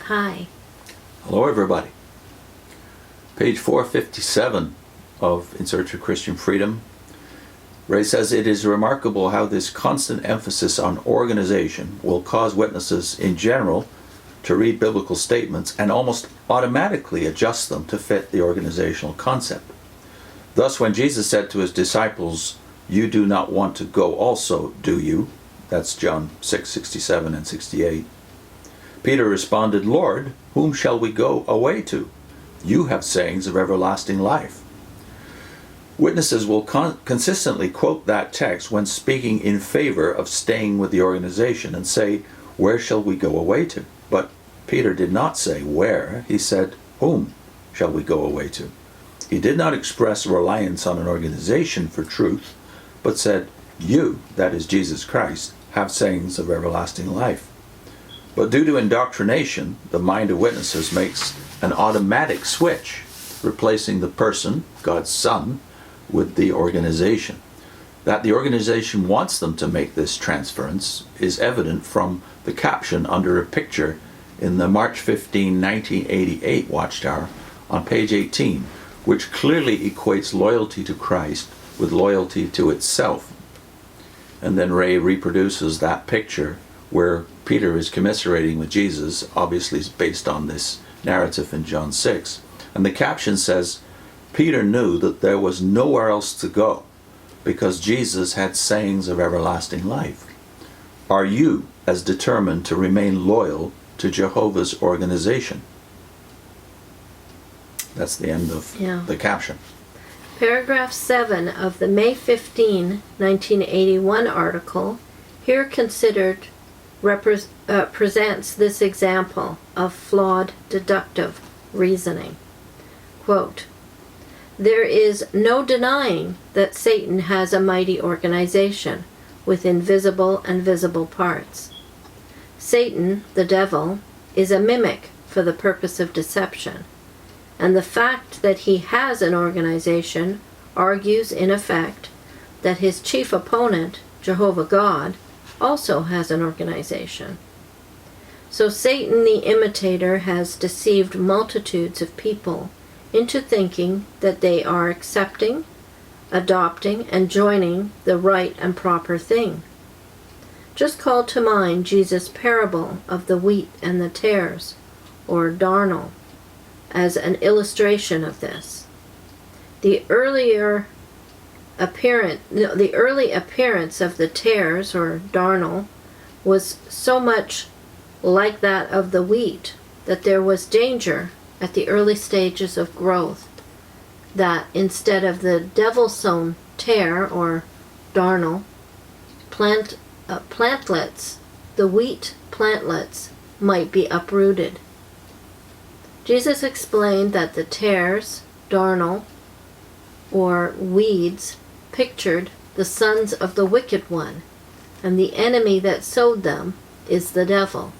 Hi. Hello, everybody. Page 457 of In Search of Christian Freedom. Ray says, it is remarkable how this constant emphasis on organization will cause witnesses in general to read biblical statements and almost automatically adjust them to fit the organizational concept. Thus, when Jesus said to his disciples, "You do not want to go also, do you?" That's John 6:67 and 68. Peter responded, "Lord, whom shall we go away to? You have sayings of everlasting life." Witnesses will consistently quote that text when speaking in favor of staying with the organization and say, "Where shall we go away to?" But Peter did not say where, he said, "Whom shall we go away to?" He did not express reliance on an organization for truth, but said, "You, that is Jesus Christ, have sayings of everlasting life." But due to indoctrination, the mind of witnesses makes an automatic switch, replacing the person, God's Son, with the organization. That the organization wants them to make this transference is evident from the caption under a picture in the March 15, 1988 Watchtower on page 18, which clearly equates loyalty to Christ with loyalty to itself. And then Ray reproduces that picture where Peter is commiserating with Jesus, obviously based on this narrative in John 6. And the caption says, Peter knew that there was nowhere else to go because Jesus had sayings of everlasting life. Are you as determined to remain loyal to Jehovah's organization? That's the end of the caption. Paragraph 7 of the May 15, 1981 article, here considered, presents this example of flawed deductive reasoning. Quote, "There is no denying that Satan has a mighty organization with invisible and visible parts. Satan, the devil, is a mimic for the purpose of deception, and the fact that he has an organization argues in effect that his chief opponent, Jehovah God, also has an organization. So Satan the imitator has deceived multitudes of people into thinking that they are accepting, adopting, and joining the right and proper thing. Just call to mind Jesus' parable of the wheat and the tares, or darnel, as an illustration of this. The early appearance of the tares, or darnel, was so much like that of the wheat that there was danger at the early stages of growth that instead of the devil-sown tare, or darnel, plantlets, the wheat plantlets might be uprooted. Jesus explained that the tares, darnel, or weeds, pictured the sons of the wicked one, and the enemy that sowed them is the devil.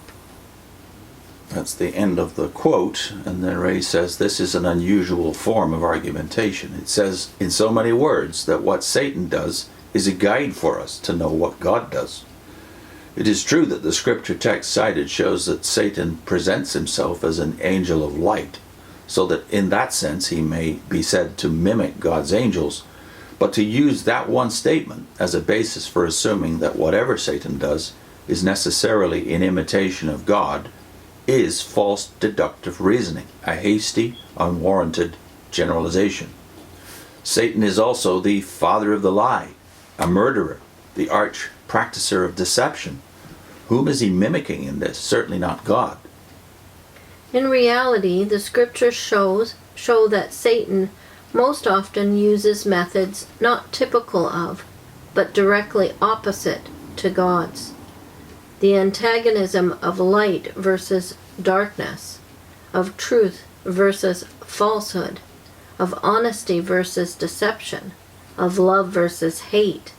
That's the end of the quote, and then Ray says this is an unusual form of argumentation. It says in so many words that what Satan does is a guide for us to know what God does. It is true that the scripture text cited shows that Satan presents himself as an angel of light, so that in that sense he may be said to mimic God's angels, but to use that one statement as a basis for assuming that whatever Satan does is necessarily in imitation of God is false deductive reasoning, a hasty, unwarranted generalization. Satan is also the father of the lie, a murderer, the arch practicer of deception. Whom is he mimicking in this? Certainly not God. In reality, the scriptures show that Satan most often uses methods not typical of, but directly opposite to God's. The antagonism of light versus darkness, of truth versus falsehood, of honesty versus deception, of love versus hate,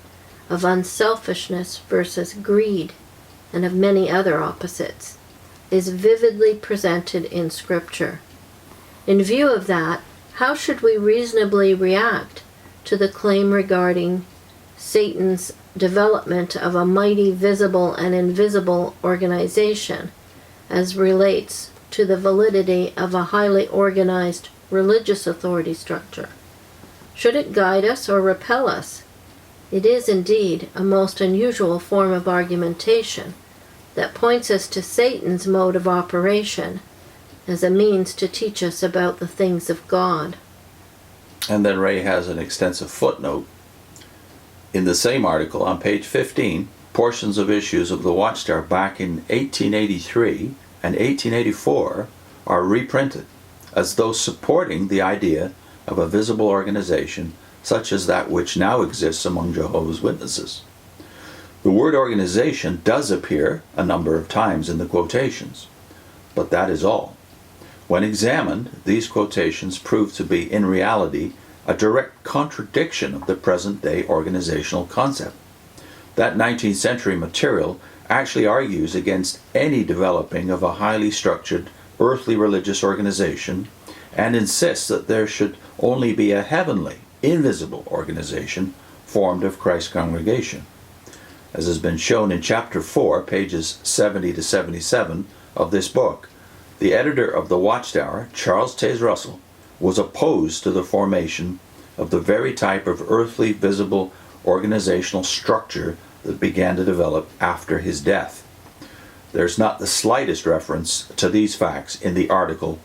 of unselfishness versus greed, and of many other opposites, is vividly presented in Scripture. In view of that, how should we reasonably react to the claim regarding Satan's development of a mighty visible and invisible organization as relates to the validity of a highly organized religious authority structure. Should it guide us or repel us? It is indeed a most unusual form of argumentation that points us to Satan's mode of operation as a means to teach us about the things of God. And then Ray has an extensive footnote. In the same article, on page 15, portions of issues of the Watchtower back in 1883 and 1884 are reprinted, as though supporting the idea of a visible organization such as that which now exists among Jehovah's Witnesses. The word organization does appear a number of times in the quotations, but that is all. When examined, these quotations prove to be, in reality, a direct contradiction of the present-day organizational concept. That 19th century material actually argues against any developing of a highly structured earthly religious organization and insists that there should only be a heavenly, invisible organization formed of Christ's congregation. As has been shown in chapter 4, pages 70 to 77 of this book, the editor of the Watchtower, Charles Taze Russell, was opposed to the formation of the very type of earthly, visible organizational structure that began to develop after his death. There's not the slightest reference to these facts in the article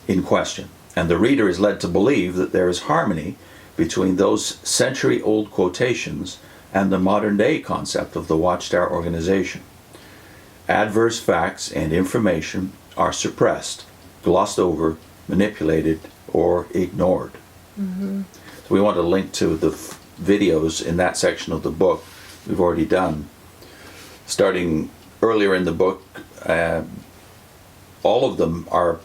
in question, and the reader is led to believe that there is harmony between those century-old quotations and the modern-day concept of the Watchtower organization. Adverse facts and information are suppressed, glossed over, manipulated, or ignored. So we want to link to the videos in that section of the book we've already done. Starting earlier in the book, all of them are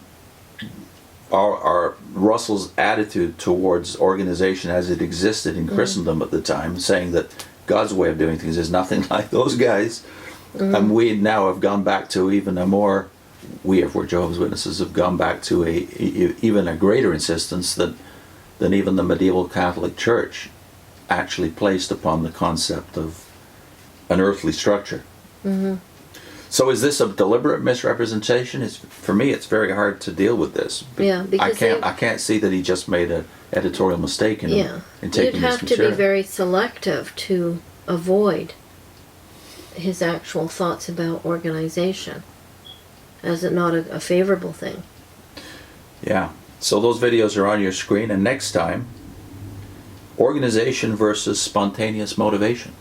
Russell's attitude towards organization as it existed in Christendom at the time, saying that God's way of doing things is nothing like those guys. And we now have gone back to even a more, we're Jehovah's Witnesses, have gone back to even a greater insistence than even the medieval Catholic Church actually placed upon the concept of an earthly structure. So is this a deliberate misrepresentation? For me, it's very hard to deal with this. Yeah, because I can't see that he just made an editorial mistake in taking this material. You'd have to be very selective to avoid his actual thoughts about organization, as it not a favorable thing. Yeah. So those videos are on your screen, and next time, organization versus spontaneous motivation.